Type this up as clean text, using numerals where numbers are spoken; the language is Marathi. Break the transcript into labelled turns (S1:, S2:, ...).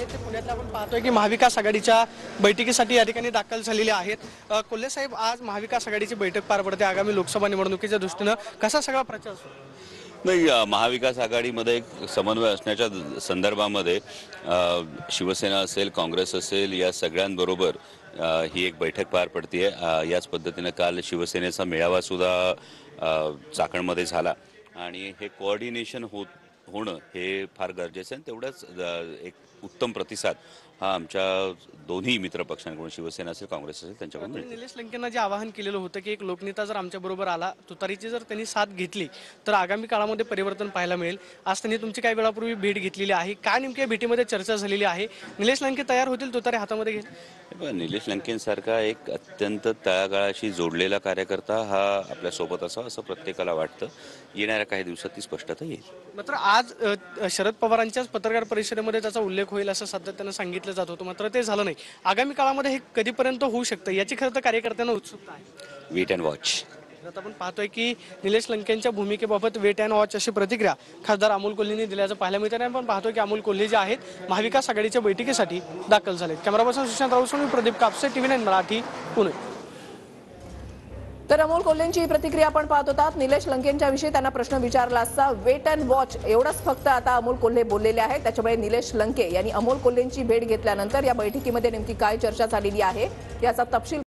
S1: आहेत ते पुण्यातल्या आपण पाहतोय की महाविकास आघाडीच्या बैठकीसाठी या ठिकाणी दाखल झालेले आहेत। कोल्हे साहेब, आज महाविकास आघाडीची बैठक पार पडते आगामी लोकसभा निवडणुकीच्या दृष्टीनं कसा सगळा प्रचार सुरू आहे?
S2: नाही, महाविकास आघाडीमध्ये एक समन्वय असण्याच्या संदर्भामध्ये शिवसेना असेल, काँग्रेस असेल, या सगळ्यांबरोबर ही एक बैठक पार पडते आहे। याच पद्धतीनं काल शिवसेनेचा मेळावा सुद्धा चाकणमध्ये झाला आणि हे कोऑर्डिनेशन होणं हे फार गरजेचं आहे। तेवढंच एक उत्तम प्रतिसाद हा आमच्या दोन्ही मित्र पक्षांकडून, शिवसेना असेल, काँग्रेस असेल, त्यांच्याकडून मिळतो।
S1: निलेश लंकेंना जे आवाहन केलेलं होतं की एक लोकनेता जर आमच्या बरोबर आला, तुतारीची जर त्यांनी साथ घेतली तर आगामी काळामध्ये परिवर्तन पाहायला मिळेल। आज त्यांनी तुमची काही वेळापूर्वी भेट घेतलेली आहे, काय नेमक्या भेटीमध्ये चर्चा झालेली आहे? निलेश लंके तयार होतील तुतारी हातामध्ये घेऊन?
S2: निलेश लंकेंसारखा एक अत्यंत तळागाळाशी जोडलेला कार्यकर्ता हा आपल्या सोबत असावा असं प्रत्येकाला वाटतं। येणाऱ्या काही दिवसात ती स्पष्टता येईल।
S1: मात्र आज शरद पवारांच्याच पत्रकार परिषदेमध्ये त्याचा उल्लेख होईल असं सातत्यानं सांगितलं जात होतं, मात्र ते झालं नाही। आगामी काळामध्ये हे कधीपर्यंत होऊ शकतं याची खरं तर कार्यकर्त्यांना उत्सुकता आहे।
S2: Wait and watch.
S1: आता आपण पाहतोय की निलेश लंकेंच्या भूमिकेबाबत वेट अँड वॉच अशी प्रतिक्रिया खासदार अमोल कोल्हेंनी दिल्याचं पाहायला मिळतं। आपण पाहतोय की अमोल कोल्हे जे आहेत महाविकास आघाडीच्या बैठकीसाठी दाखल झालेत। Camera person Sushant Raut, Pradeep Kapse, TV9 Marathi, Pune.
S3: तर अमोल कोल्हेंची प्रतिक्रिया आपण पाहत होतात। निलेश लंकेंच्या विषयी त्यांना प्रश्न विचारला असता वेट अँड वॉच एवढंच फक्त आता अमोल कोल्हे बोललेले आहेत। त्याच्यामुळे निलेश लंके यांनी अमोल कोल्हेंची भेट घेतल्यानंतर या बैठकीमध्ये नेमकी काय चर्चा झालेली आहे याचा तपशील